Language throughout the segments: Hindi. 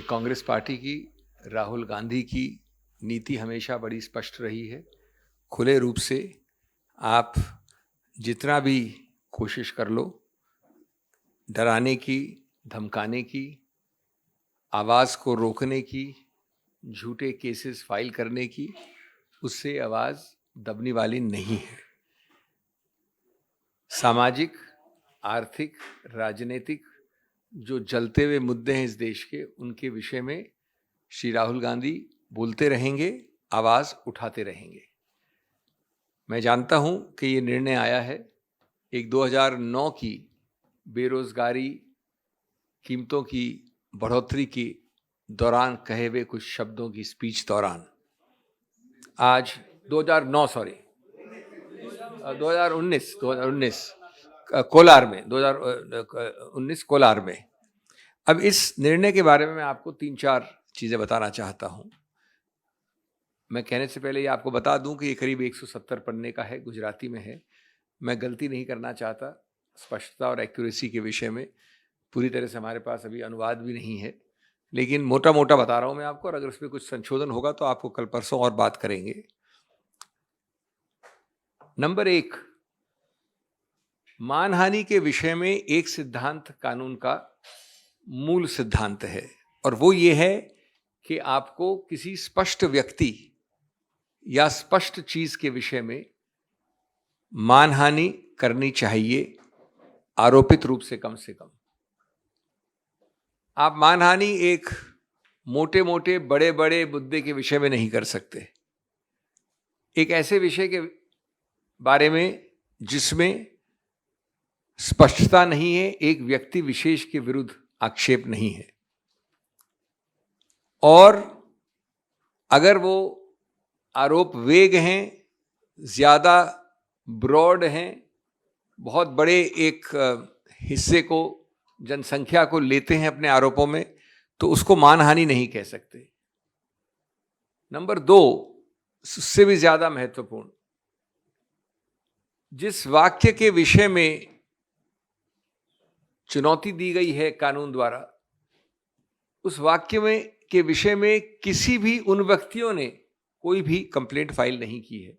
कांग्रेस पार्टी की, राहुल गांधी की नीति हमेशा बड़ी स्पष्ट रही है। खुले रूप से आप जितना भी कोशिश कर लो, डराने की, धमकाने की, आवाज़ को रोकने की, झूठे केसेस फाइल करने की, उससे आवाज़ दबने वाली नहीं है। सामाजिक, आर्थिक, राजनीतिक जो जलते हुए मुद्दे हैं इस देश के, उनके विषय में श्री राहुल गांधी बोलते रहेंगे, आवाज़ उठाते रहेंगे। मैं जानता हूं कि ये निर्णय आया है एक 2009 की बेरोजगारी, कीमतों की बढ़ोतरी के दौरान कहे हुए कुछ शब्दों की स्पीच दौरान। आज 2019 कोलार में, 2019 कोलार में। अब इस निर्णय के बारे में मैं आपको 3-4 चीज़ें बताना चाहता हूं। मैं कहने से पहले ये आपको बता दूं कि ये करीब 170 पन्ने का है, गुजराती में है। मैं गलती नहीं करना चाहता स्पष्टता और एक्यूरेसी के विषय में। पूरी तरह से हमारे पास अभी अनुवाद भी नहीं है, लेकिन मोटा मोटा बता रहा हूं मैं आपको, और अगर उसमें कुछ संशोधन होगा तो आपको कल परसों और बात करेंगे। नंबर 1, मानहानि के विषय में एक सिद्धांत कानून का मूल सिद्धांत है, और वो ये है कि आपको किसी स्पष्ट व्यक्ति या स्पष्ट चीज के विषय में मानहानि करनी चाहिए, आरोपित रूप से कम से कम। आप मानहानि एक मोटे मोटे बड़े बड़े मुद्दे के विषय में नहीं कर सकते। एक ऐसे विषय के बारे में जिसमें स्पष्टता नहीं है, एक व्यक्ति विशेष के विरुद्ध आक्षेप नहीं है, और अगर वो आरोप वेग हैं, ज्यादा ब्रॉड हैं, बहुत बड़े एक हिस्से को, जनसंख्या को लेते हैं अपने आरोपों में, तो उसको मानहानि नहीं कह सकते। नंबर 2, उससे भी ज्यादा महत्वपूर्ण, जिस वाक्य के विषय में चुनौती दी गई है कानून द्वारा, उस वाक्य में के विषय में किसी भी उन व्यक्तियों ने कोई भी कंप्लेंट फाइल नहीं की है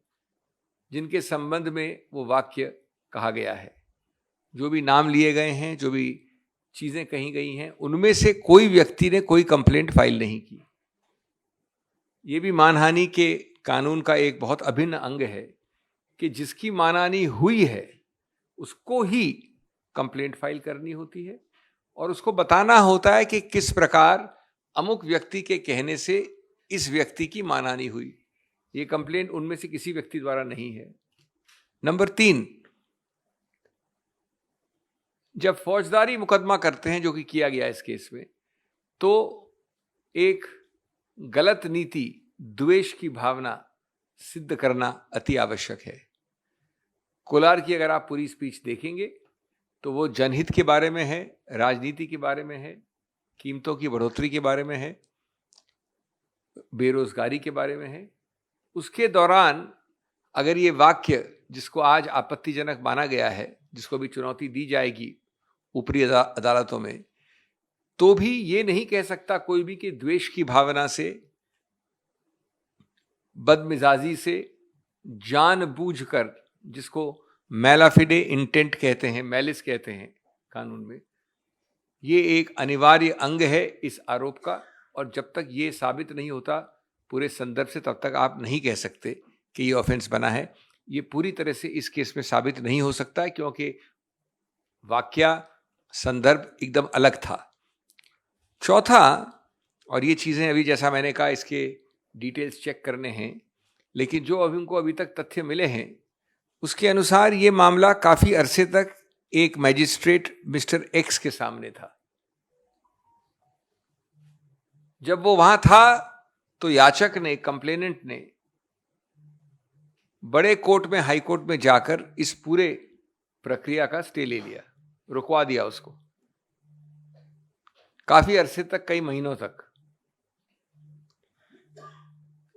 जिनके संबंध में वो वाक्य कहा गया है। जो भी नाम लिए गए हैं, जो भी चीजें कही गई हैं, उनमें से कोई व्यक्ति ने कोई कंप्लेंट फाइल नहीं की। ये भी मानहानि के कानून का एक बहुत अभिन्न अंग है कि जिसकी मानहानि हुई है उसको ही कंप्लेंट फाइल करनी होती है, और उसको बताना होता है कि किस प्रकार अमुक व्यक्ति के कहने से इस व्यक्ति की मानहानि हुई। ये कंप्लेंट उनमें से किसी व्यक्ति द्वारा नहीं है। नंबर 3, जब फौजदारी मुकदमा करते हैं, जो कि किया गया इस केस में, तो एक गलत नीति, द्वेष की भावना सिद्ध करना अति आवश्यक है। कोलार की अगर आप पूरी स्पीच देखेंगे तो वो जनहित के बारे में है, राजनीति के बारे में है, कीमतों की बढ़ोतरी के बारे में है, बेरोजगारी के बारे में है। उसके दौरान अगर ये वाक्य, जिसको आज आपत्तिजनक माना गया है, जिसको भी चुनौती दी जाएगी ऊपरी अदालतों में, तो भी ये नहीं कह सकता कोई भी कि द्वेष की भावना से, बदमिजाजी से, जानबूझकर, जिसको मैलाफिडे इंटेंट कहते हैं, मैलिस कहते हैं कानून में, ये एक अनिवार्य अंग है इस आरोप का। और जब तक ये साबित नहीं होता पूरे संदर्भ से, तब तक आप नहीं कह सकते कि ये ऑफेंस बना है। ये पूरी तरह से इस केस में साबित नहीं हो सकता है, क्योंकि वाक्या, संदर्भ एकदम अलग था। चौथा, और ये चीज़ें अभी जैसा मैंने कहा इसके डिटेल्स चेक करने हैं, लेकिन जो अभी उनको अभी तक तथ्य मिले हैं उसके अनुसार ये मामला काफी अरसे तक एक मैजिस्ट्रेट मिस्टर एक्स के सामने था। जब वो वहां था तो याचक ने, कंप्लेनेंट ने बड़े कोर्ट में, हाई कोर्ट में जाकर इस पूरे प्रक्रिया का स्टे ले लिया, रुकवा दिया उसको काफी अरसे तक, कई महीनों तक।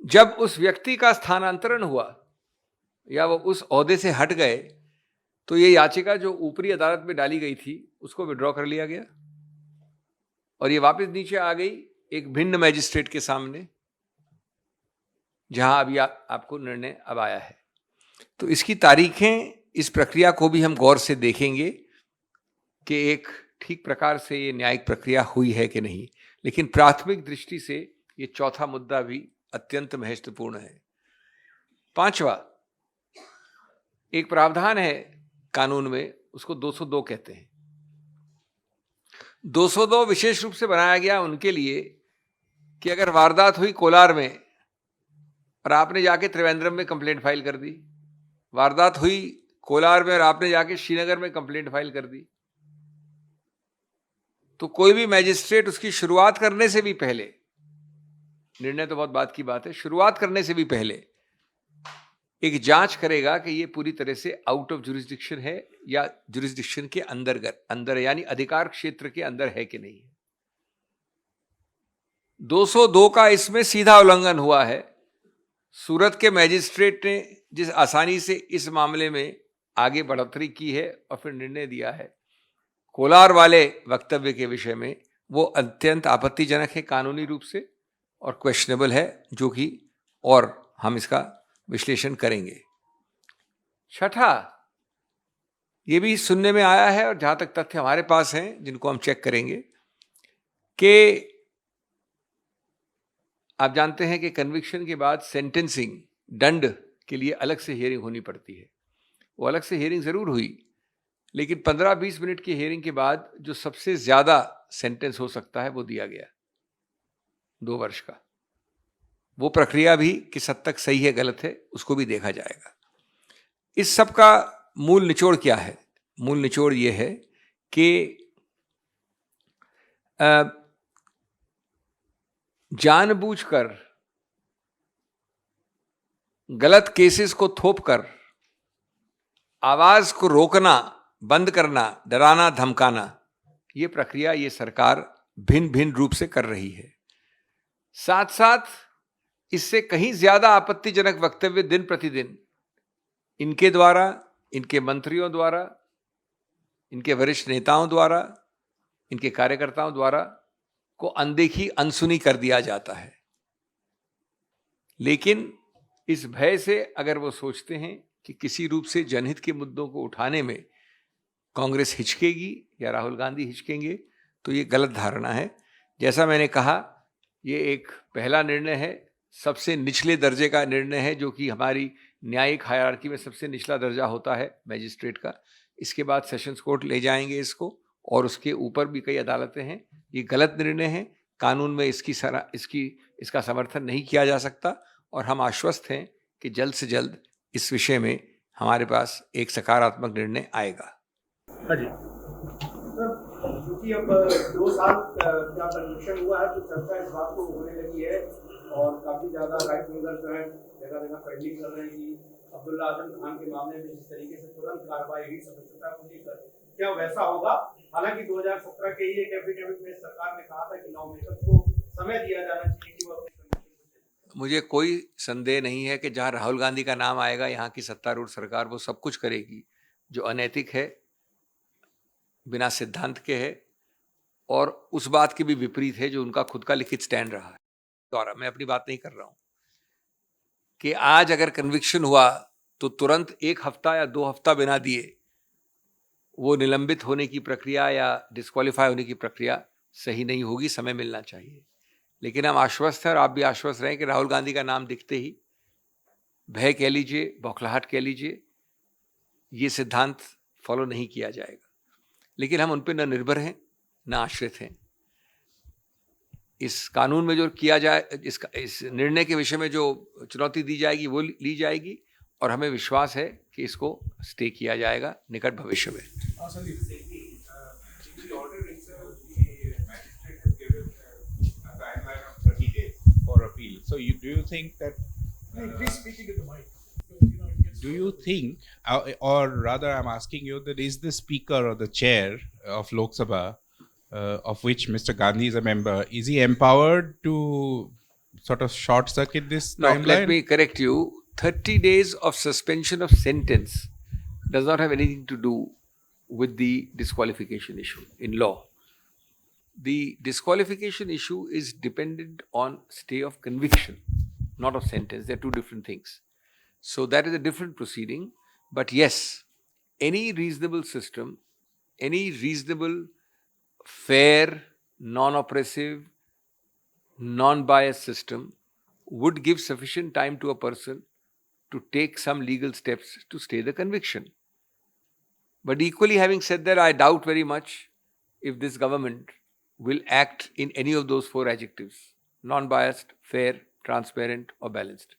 जब उस व्यक्ति का स्थानांतरण हुआ या वो उस ओहदे से हट गए, तो ये याचिका जो ऊपरी अदालत में डाली गई थी उसको विड्रॉ कर लिया गया, और ये वापस नीचे आ गई एक भिन्न मैजिस्ट्रेट के सामने, जहां अभी आपको निर्णय अब आया है। तो इसकी तारीखें, इस प्रक्रिया को भी हम गौर से देखेंगे कि एक ठीक प्रकार से ये न्यायिक प्रक्रिया हुई है कि नहीं। लेकिन प्राथमिक दृष्टि से ये चौथा मुद्दा भी अत्यंत महत्वपूर्ण है। पांचवा, एक प्रावधान है कानून में, उसको 202 कहते हैं। 202 विशेष रूप से बनाया गया उनके लिए कि अगर वारदात हुई कोलार में और आपने जाके त्रिवेंद्रम में कंप्लेंट फाइल कर दी, वारदात हुई कोलार में और आपने जाके श्रीनगर में कंप्लेंट फाइल कर दी, तो कोई भी मैजिस्ट्रेट उसकी शुरुआत करने से भी पहले, निर्णय तो बहुत बात की बात है, शुरुआत करने से भी पहले एक जांच करेगा कि ये पूरी तरह से आउट ऑफ जुरिस्डिक्शन है या जुरिस्डिक्शन के अंदर यानी अधिकार क्षेत्र के अंदर है कि नहीं है। 202 का इसमें सीधा उल्लंघन हुआ है। सूरत के मैजिस्ट्रेट ने जिस आसानी से इस मामले में आगे बढ़ोतरी की है और फिर निर्णय दिया है कोलार वाले वक्तव्य के विषय में, वो अत्यंत आपत्तिजनक है कानूनी रूप से और क्वेश्चनेबल है, जो कि और हम इसका विश्लेषण करेंगे। छठा, ये भी सुनने में आया है और जहां तक तथ्य हमारे पास हैं जिनको हम चेक करेंगे, कि आप जानते हैं कि कन्विक्शन के बाद सेंटेंसिंग, दंड के लिए अलग से हियरिंग होनी पड़ती है। वो अलग से हियरिंग जरूर हुई, लेकिन 15-20 मिनट की हियरिंग के बाद जो सबसे ज्यादा सेंटेंस हो सकता है वो दिया गया 2 वर्ष का। वो प्रक्रिया भी किस हद तक सही है गलत है उसको भी देखा जाएगा। इस सब का मूल निचोड़ क्या है? मूल निचोड़ ये है कि जानबूझकर गलत केसेस को थोपकर आवाज को रोकना, बंद करना, डराना, धमकाना, ये प्रक्रिया ये सरकार भिन्न भिन्न रूप से कर रही है। साथ साथ इससे कहीं ज्यादा आपत्तिजनक वक्तव्य दिन प्रतिदिन इनके द्वारा, इनके मंत्रियों द्वारा, इनके वरिष्ठ नेताओं द्वारा, इनके कार्यकर्ताओं द्वारा को अनदेखी, अनसुनी कर दिया जाता है। लेकिन इस भय से अगर वो सोचते हैं कि किसी रूप से जनहित के मुद्दों को उठाने में कांग्रेस हिचकेगी या राहुल गांधी हिचकेंगे, तो ये गलत धारणा है। जैसा मैंने कहा, ये एक पहला निर्णय है, सबसे निचले दर्जे का निर्णय है, जो कि हमारी न्यायिक हायरार्की में सबसे निचला दर्जा होता है मैजिस्ट्रेट का। इसके बाद सेशंस कोर्ट ले जाएंगे इसको, और उसके ऊपर भी कई अदालतें हैं। ये गलत निर्णय है, कानून में इसका समर्थन नहीं किया जा सकता, और हम आश्वस्त हैं कि जल्द से जल्द इस विषय में हमारे पास एक सकारात्मक निर्णय आएगा। हाँ जी सर, क्योंकि अब 2 साल का कन्विक्शन हुआ है तो चर्चा इस बात को होने लगी है और काफी ज्यादा राइट विंगर जो है जगह जगह फैंडिंग कर रहे हैं कि अब्दुल्ला आजम खान के मामले में जिस तरीके से तुरंत कार्रवाई हुई सदस्यता को लेकर, क्या वैसा होगा? हालांकि 2017 के ही एक एफिडेविट में सरकार ने कहा था कि 9 मई तक को समय दिया जाना चाहिए कि वो अपने कन्विक्शन। मुझे कोई संदेह नहीं है कि जहां राहुल गांधी का नाम आएगा, यहाँ की सत्तारूढ़ सरकार वो सब कुछ करेगी जो अनैतिक है, बिना सिद्धांत के है, और उस बात के भी विपरीत है जो उनका खुद का लिखित स्टैंड रहा है। द्वारा मैं अपनी बात नहीं कर रहा हूं कि आज अगर कन्विक्शन हुआ तो तुरंत 1 हफ्ता या 2 हफ्ता बिना दिए वो निलंबित होने की प्रक्रिया या डिस्क्वालीफाई होने की प्रक्रिया सही नहीं होगी, समय मिलना चाहिए। लेकिन हम आश्वस्त हैं और आप भी आश्वस्त रहें कि राहुल गांधी का नाम दिखते ही भय कह लीजिए, बौखलाहट कह लीजिए, ये सिद्धांत फॉलो नहीं किया जाएगा। लेकिन हम उन पर न निर्भर हैं न आश्रित हैं। इस कानून में जो किया जाए, इस निर्णय के विषय में जो चुनौती दी जाएगी वो ली जाएगी, और हमें विश्वास है कि इसको स्टे किया जाएगा निकट भविष्य में। So do you think that Please speak into the mic. do you think, or rather I'm asking you, that is the speaker or the chair of Lok Sabha, of which Mr. Gandhi is a member, is he empowered to sort of short circuit this timeline? No, let me correct you. 30 days of suspension of sentence does not have anything to do with the disqualification issue in law. the disqualification issue is dependent on stay of conviction, not of sentence. They're two different things. So that is a different proceeding. But yes, any reasonable system, any reasonable, fair, non-oppressive, non-biased system would give sufficient time to a person to take some legal steps to stay the conviction. But equally, having said that, I doubt very much if this government will act in any of those four adjectives: non-biased, fair, transparent or balanced.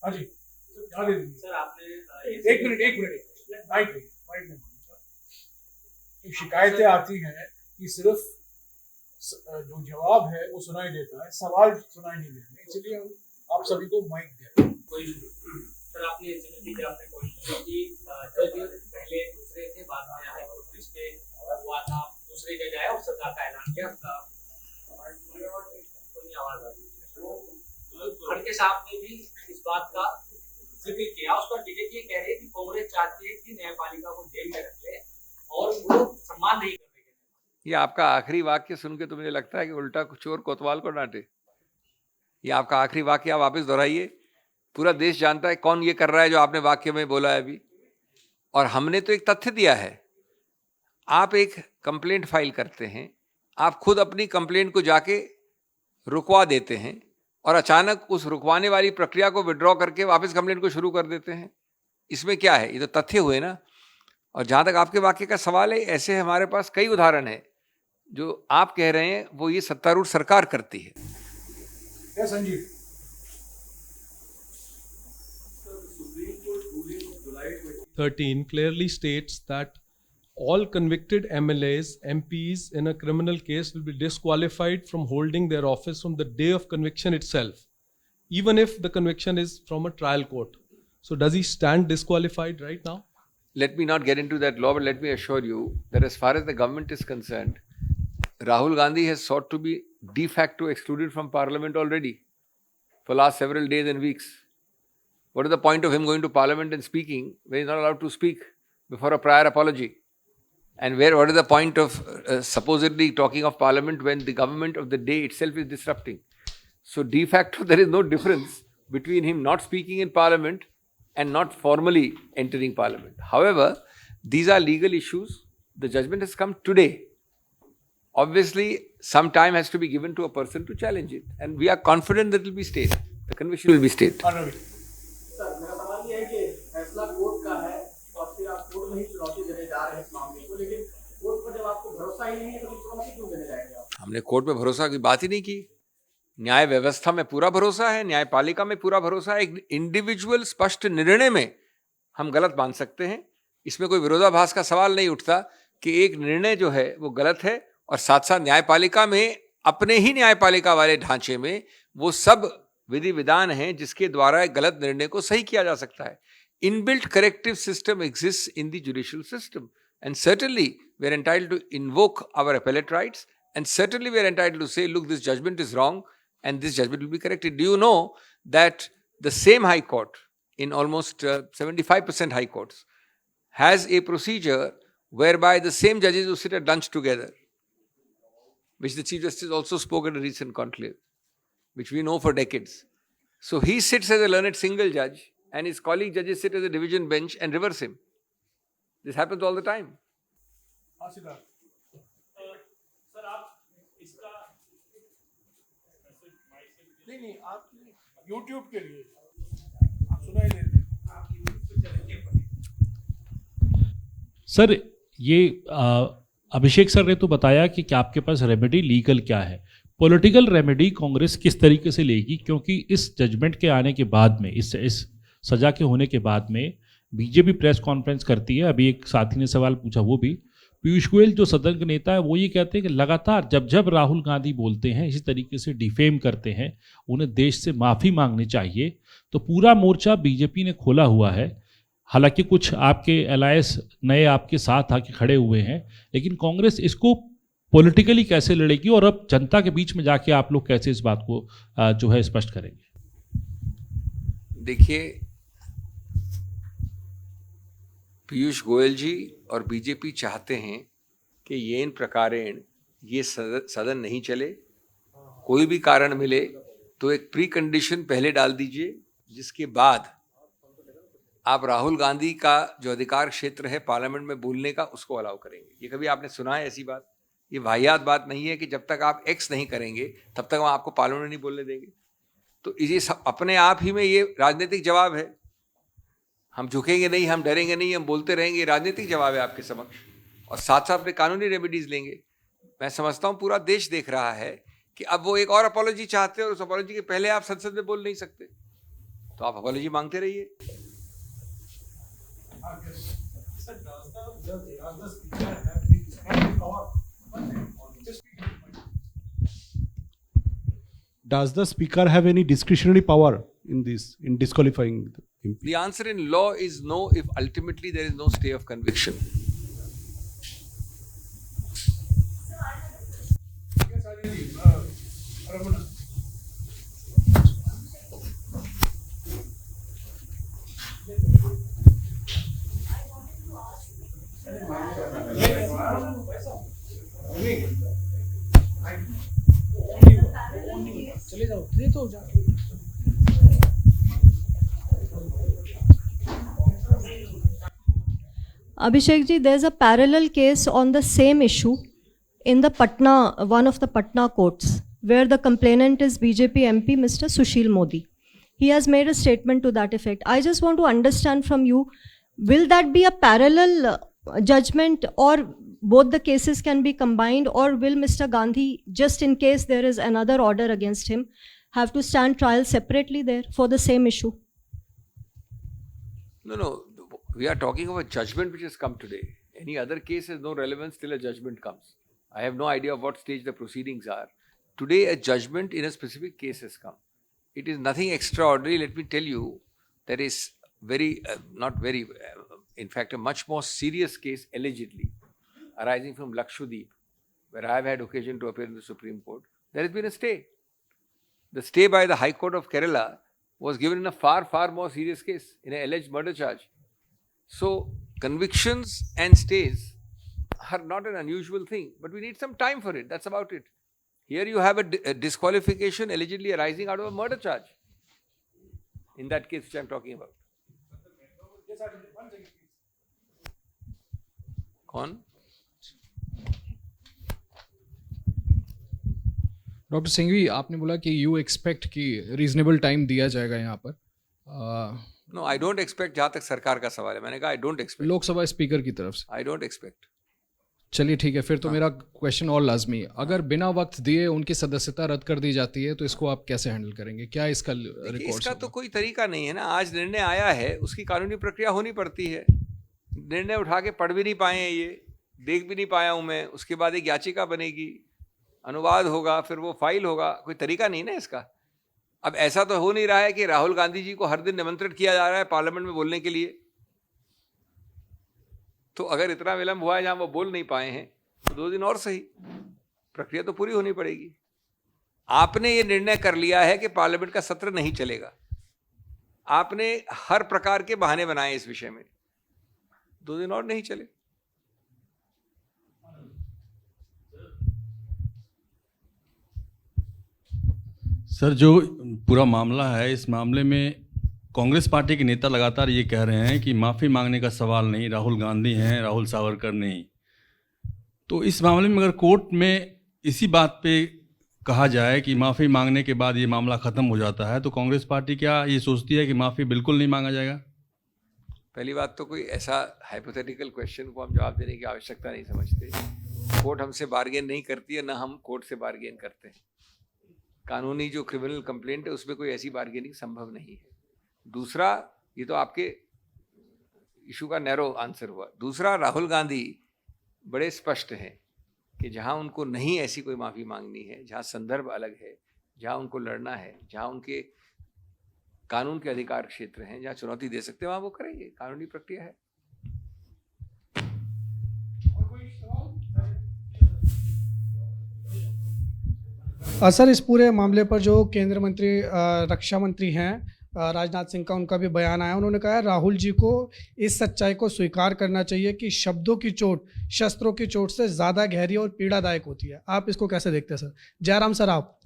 हाँ जी यहाँ दे दीजिए सर आपने एक मिनट माइक में एक शिकायतें आती हैं कि सिर्फ जो जवाब है वो सुनाई देता है, सवाल सुनाई नहीं देते, इसलिए हम आप सभी को माइक देते हैं। कोई सर आपने आपने क्वेश्चन कि जज पहले दूसरे थे, बाद में हाई कोर्ट में स्टे हुआ था, दूसरे जज आया और सजा का ऐलान किया। कोई आवाज आ रही खड़के साहब ने भी इस बात का जिक्र किया। उस पर बीजेपी कह रही है कि कांग्रेस चाहती है कि न्यायपालिका को जेल में रख ले और वो सम्मान नहीं कर रही। ये आपका आखिरी वाक्य सुन के तो मुझे लगता है कि उल्टा चोर कोतवाल को डांटे। ये आपका आखिरी वाक्य आप वापस दोहराइए। पूरा देश जानता है कौन ये कर रहा है जो आपने वाक्य में बोला है अभी। और हमने तो एक तथ्य दिया है। आप एक कंप्लेंट फाइल करते हैं, आप खुद अपनी कंप्लेंट को जाके रुकवा देते हैं और अचानक उस रुकवाने वाली प्रक्रिया को विड्रॉ करके वापस कंप्लेंट को शुरू कर देते हैं। इसमें क्या है? ये तो तथ्य हुए ना। और जहाँ तक आपके वाक्य का सवाल है, ऐसे हमारे पास कई उदाहरण हैं। जो आप कह रहे हैं वो ये सत्तारूढ़ सरकार करती है। क्या Sanjeev? 13 clearly states that all convicted MLAs, MPs in a criminal case will be disqualified from holding their office from the day of conviction itself, even if the conviction is from a trial court. So does he stand disqualified right now? Let me not get into that law, but let me assure you that as far as the government is concerned, Rahul Gandhi has sought to be de facto excluded from parliament already for last several days and weeks. What is the point of him going to parliament and speaking when he's not allowed to speak before a prior apology? And what is the point of supposedly talking of parliament when the government of the day itself is disrupting? So de facto there is no difference between him not speaking in parliament and not formally entering parliament. However, these are legal issues. The judgment has come today. Obviously, some time has to be given to a person to challenge it. And we are confident that it will be stayed. The conviction will be stayed. Sir मेरा सवाल ये है कि फैसला कोर्ट का है और फिर आप कोर्ट में ही चुनौती देने जा रहे हैं इस मामले को, लेकिन कोर्ट पर जब आपको भरोसा ही नहीं है तो फिर चुनौती क्यों देने जाएंगे आप? हमने कोर्ट में भरोसा की बात ही नहीं की। न्याय व्यवस्था में पूरा भरोसा है, न्यायपालिका में पूरा भरोसा है। एक इंडिविजुअल स्पष्ट निर्णय में हम गलत मान सकते हैं, इसमें कोई विरोधाभास का सवाल नहीं उठता कि एक निर्णय जो है वो गलत है और साथ साथ न्यायपालिका में अपने ही न्यायपालिका वाले ढांचे में वो सब विधि विधान हैं जिसके द्वारा गलत निर्णय को सही किया जा सकता है। Inbuilt corrective system exist in the judicial system and certainly we are entitled to invoke our appellate rights and certainly we are entitled to say look this judgment is wrong and this judgment will be corrected. Do you know that the same High Court, in almost 75% High Courts, has a procedure whereby the same judges who sit at lunch together, which the Chief Justice also spoke at a recent conclave, which we know for decades. So he sits as a learned single judge and his colleague judges sit as a division bench and reverse him. This happens all the time. Sir आप इसका नहीं आप YouTube के लिए आप सुनाई देते सर। ये अभिषेक सर ने तो बताया कि आपके पास रेमेडी लीगल क्या है, पॉलिटिकल रेमेडी कांग्रेस किस तरीके से लेगी, क्योंकि इस जजमेंट के आने के बाद में, इस सजा के होने के बाद में बीजेपी प्रेस कॉन्फ्रेंस करती है। अभी एक साथी ने सवाल पूछा, वो भी पीयूष गोयल जो सदन के नेता है वो ये कहते हैं कि लगातार जब राहुल गांधी बोलते हैं इसी तरीके से डिफेम करते हैं, उन्हें देश से माफ़ी मांगनी चाहिए। तो पूरा मोर्चा बीजेपी ने खोला हुआ है। हालांकि कुछ आपके अलायंस नए आपके साथ आके खड़े हुए हैं, लेकिन कांग्रेस इसको पॉलिटिकली कैसे लड़ेगी और अब जनता के बीच में जाके आप लोग कैसे इस बात को जो है स्पष्ट करेंगे? देखिए, पीयूष गोयल जी और बीजेपी चाहते हैं कि येन प्रकारेण ये सदन नहीं चले, कोई भी कारण मिले तो एक प्री कंडीशन पहले डाल दीजिए, जिसके बाद आप राहुल गांधी का जो अधिकार क्षेत्र है पार्लियामेंट में बोलने का, उसको अलाउ करेंगे। ये कभी आपने सुना है ऐसी बात? ये वाहियात बात नहीं है कि जब तक आप एक्स नहीं करेंगे तब तक हम आपको पार्लियामेंट नहीं बोलने देंगे। तो ये अपने आप ही में ये राजनीतिक जवाब है। हम झुकेंगे नहीं, हम डरेंगे नहीं, हम बोलते रहेंगे, राजनीतिक जवाब है आपके समक्ष, और साथ साथ अपने कानूनी रेमेडीज लेंगे। मैं समझता हूँ पूरा देश देख रहा है कि अब वो एक और अपॉलॉजी चाहते हैं, और उस अपॉलॉजी के पहले आप संसद में बोल नहीं सकते, तो आप अपॉलॉजी मांगते रहिए। Does the speaker have any discretionary power in this, in disqualifying the MP? The answer in law is no if ultimately there is no stay of conviction. चले जाओ, दे तो जा। Abhishek ji, there's a parallel case on the same issue in the Patna, one of the Patna courts, where the complainant is BJP MP Mr. Sushil Modi. He has made a statement to that effect. I just want to understand from you, will that be a parallel judgment, or both the cases can be combined, or will Mr. Gandhi, just in case there is another order against him, have to stand trial separately there for the same issue? No. We are talking of a judgment which has come today. Any other case has no relevance till a judgment comes. I have no idea of what stage the proceedings are. Today, a judgment in a specific case has come. It is nothing extraordinary. Let me tell you, there is in fact, a much more serious case allegedly arising from Lakshadweep, where I have had occasion to appear in the Supreme Court. There has been a stay. The stay by the High Court of Kerala was given in a far, far more serious case, in an alleged murder charge. So, convictions and stays are not an unusual thing, but we need some time for it. That's about it. Here you have a disqualification allegedly arising out of a murder charge. In that case which I am talking about. कौन? डॉक्टर सिंघवी, आपने बोला कि यू एक्सपेक्ट कि रीजनेबल टाइम दिया जाएगा यहाँ पर। No, I don't expect. जहाँ तक सरकार का सवाल है, मैंने कहा I don't expect. Lok Sabha speaker की तरफ से आई डोंट एक्सपेक्ट। चलिए ठीक है, फिर तो मेरा क्वेश्चन और लाजमी है। अगर बिना वक्त दिए उनकी सदस्यता रद्द कर दी जाती है तो इसको आप कैसे हैंडल करेंगे? क्या इसका रिकॉर्ड? इसका तो कोई तरीका नहीं है ना। आज निर्णय आया है, उसकी कानूनी प्रक्रिया होनी पड़ती है। निर्णय उठा के पढ़ भी नहीं पाए हैं, ये देख भी नहीं पाया हूँ मैं। उसके बाद एक याचिका बनेगी, अनुवाद होगा, फिर वो फाइल होगा। कोई तरीका नहीं ना इसका। अब ऐसा तो हो नहीं रहा है कि राहुल गांधी जी को हर दिन निमंत्रित किया जा रहा है पार्लियामेंट में बोलने के लिए। तो अगर इतना विलंब हुआ है जहां वो बोल नहीं पाए हैं, तो 2 दिन और सही, प्रक्रिया तो पूरी होनी पड़ेगी। आपने ये निर्णय कर लिया है कि पार्लियामेंट का सत्र नहीं चलेगा। आपने हर प्रकार के बहाने बनाए इस विषय में। 2 दिन और नहीं चले। सर, जो पूरा मामला है, इस मामले में कांग्रेस पार्टी के नेता लगातार ये कह रहे हैं कि माफ़ी मांगने का सवाल नहीं, राहुल गांधी हैं, राहुल सावरकर नहीं। तो इस मामले में अगर कोर्ट में इसी बात पे कहा जाए कि माफ़ी मांगने के बाद ये मामला ख़त्म हो जाता है, तो कांग्रेस पार्टी क्या ये सोचती है कि माफ़ी बिल्कुल नहीं मांगा जाएगा? पहली बात तो कोई ऐसा हाइपोथेटिकल क्वेश्चन को हम जवाब देने की आवश्यकता नहीं समझते। कोर्ट हमसे बार्गेन नहीं करती है, ना हम कोर्ट से बार्गेन करते हैं। कानूनी जो क्रिमिनल कंप्लेंट है उसमें कोई ऐसी बार्गेनिंग संभव नहीं है। दूसरा, ये तो आपके इशू का नैरो आंसर हुआ। दूसरा, राहुल गांधी बड़े स्पष्ट हैं कि जहां उनको नहीं ऐसी कोई माफ़ी मांगनी है, जहां संदर्भ अलग है, जहां उनको लड़ना है, जहां उनके कानून के अधिकार क्षेत्र हैं, जहां चुनौती दे सकते हैं, वहां वो करेंगे। कानूनी प्रक्रिया है। सर, इस पूरे मामले पर जो केंद्र मंत्री रक्षा मंत्री हैं, राजनाथ सिंह का उनका भी बयान आया, उन्होंने कहा है राहुल जी को इस सच्चाई को स्वीकार करना चाहिए कि शब्दों की चोट शस्त्रों की चोट से ज़्यादा गहरी और पीड़ादायक होती है। आप इसको कैसे देखते हैं सर? जयराम सर, आप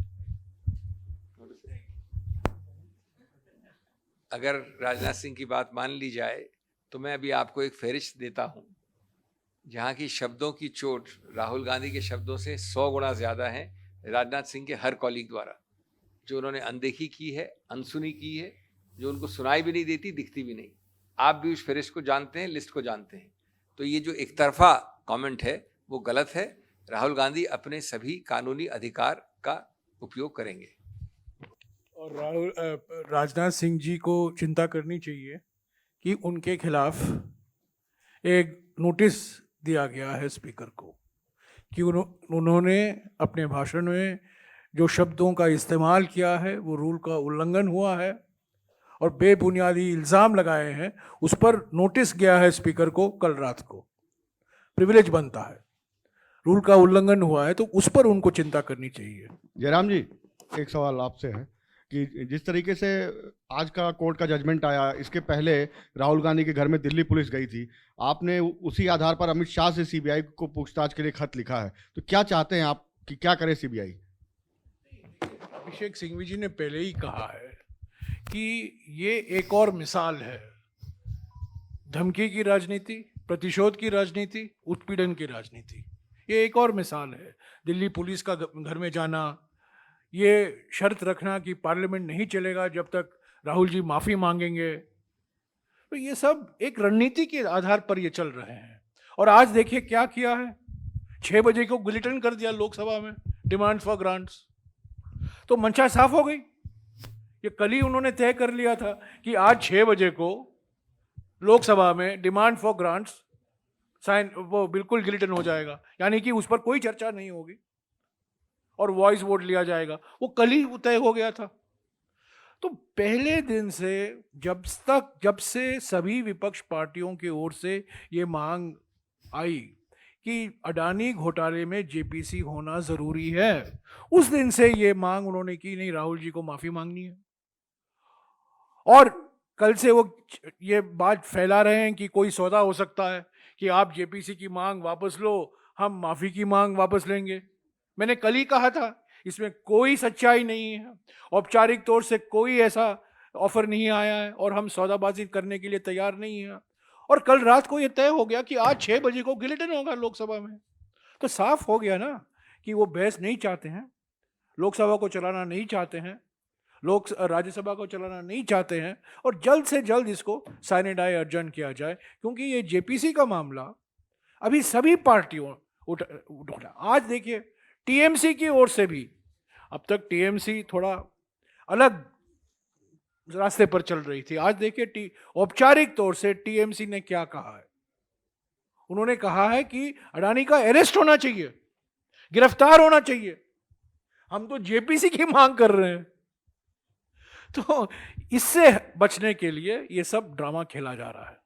अगर राजनाथ सिंह की बात मान ली जाए तो मैं अभी आपको एक फहरिस्त देता हूं जहां की शब्दों की चोट राहुल गांधी के शब्दों से 100 गुना ज़्यादा है राजनाथ सिंह के हर कॉलीग द्वारा, जो उन्होंने अनदेखी की है, अनसुनी की है, जो उनको सुनाई भी नहीं देती, दिखती भी नहीं। आप भी उस फहरिस्त को जानते हैं, लिस्ट को जानते हैं। तो ये जो एक तरफा कमेंट है वो गलत है। राहुल गांधी अपने सभी कानूनी अधिकार का उपयोग करेंगे। और राजनाथ सिंह जी को चिंता करनी चाहिए कि उनके खिलाफ एक नोटिस दिया गया है स्पीकर को कि उन्होंने अपने भाषण में जो शब्दों का इस्तेमाल किया है वो रूल का उल्लंघन हुआ है और बेबुनियादी इल्ज़ाम लगाए हैं। उस पर नोटिस गया है स्पीकर को कल रात को। प्रिविलेज बनता है, रूल का उल्लंघन हुआ है तो उस पर उनको चिंता करनी चाहिए। जयराम जी, एक सवाल आपसे है कि जिस तरीके से आज का कोर्ट का जजमेंट आया, इसके पहले राहुल गांधी के घर में दिल्ली पुलिस गई थी, आपने उसी आधार पर अमित शाह से सीबीआई को पूछताछ के लिए खत लिखा है, तो क्या चाहते हैं आप कि क्या करे सीबीआई? अभिषेक सिंघवी जी ने पहले ही कहा है कि ये एक और मिसाल है धमकी की राजनीति, प्रतिशोध की राजनीति, उत्पीड़न की राजनीति। ये एक और मिसाल है। दिल्ली पुलिस का घर में जाना, ये शर्त रखना कि पार्लियामेंट नहीं चलेगा जब तक राहुल जी माफ़ी मांगेंगे, तो ये सब एक रणनीति के आधार पर ये चल रहे हैं। और आज देखिए क्या किया है, 6 बजे को बुलेटिन कर दिया लोकसभा में, डिमांड फॉर ग्रांट्स। तो मंशा साफ हो गई। ये कल ही उन्होंने तय कर लिया था कि आज 6 बजे को लोकसभा में डिमांड फॉर ग्रांट्स साइन वो बिल्कुल गिलिटन हो जाएगा, यानी कि उस पर कोई चर्चा नहीं होगी और वॉइस वोट लिया जाएगा। वो कल ही तय हो गया था। तो पहले दिन से जब से सभी विपक्ष पार्टियों की ओर से ये मांग आई कि अडानी घोटाले में जेपीसी होना जरूरी है, उस दिन से ये मांग उन्होंने की नहीं, राहुल जी को माफी मांगनी है। और कल से वो ये बात फैला रहे हैं कि कोई सौदा हो सकता है कि आप जेपीसी की मांग वापस लो, हम माफी की मांग वापस लेंगे। मैंने कल ही कहा था इसमें कोई सच्चाई नहीं है, औपचारिक तौर से कोई ऐसा ऑफर नहीं आया है और हम सौदाबाजी करने के लिए तैयार नहीं हैं। और कल रात को ये तय हो गया कि आज 6 बजे को गिलिटन होगा लोकसभा में। तो साफ हो गया ना कि वो बहस नहीं चाहते हैं, लोकसभा को चलाना नहीं चाहते हैं, राज्यसभा को चलाना नहीं चाहते हैं, और जल्द से जल्द इसको साइनेडाई अर्जन किया जाए, क्योंकि ये जेपीसी का मामला अभी सभी पार्टियों उठा। आज देखिए टीएमसी की ओर से भी, अब तक टीएमसी थोड़ा अलग रास्ते पर चल रही थी, आज देखिए औपचारिक तौर से टीएमसी ने क्या कहा है। उन्होंने कहा है कि अडानी का अरेस्ट होना चाहिए, गिरफ्तार होना चाहिए। हम तो जेपीसी की मांग कर रहे हैं। तो इससे बचने के लिए ये सब ड्रामा खेला जा रहा है।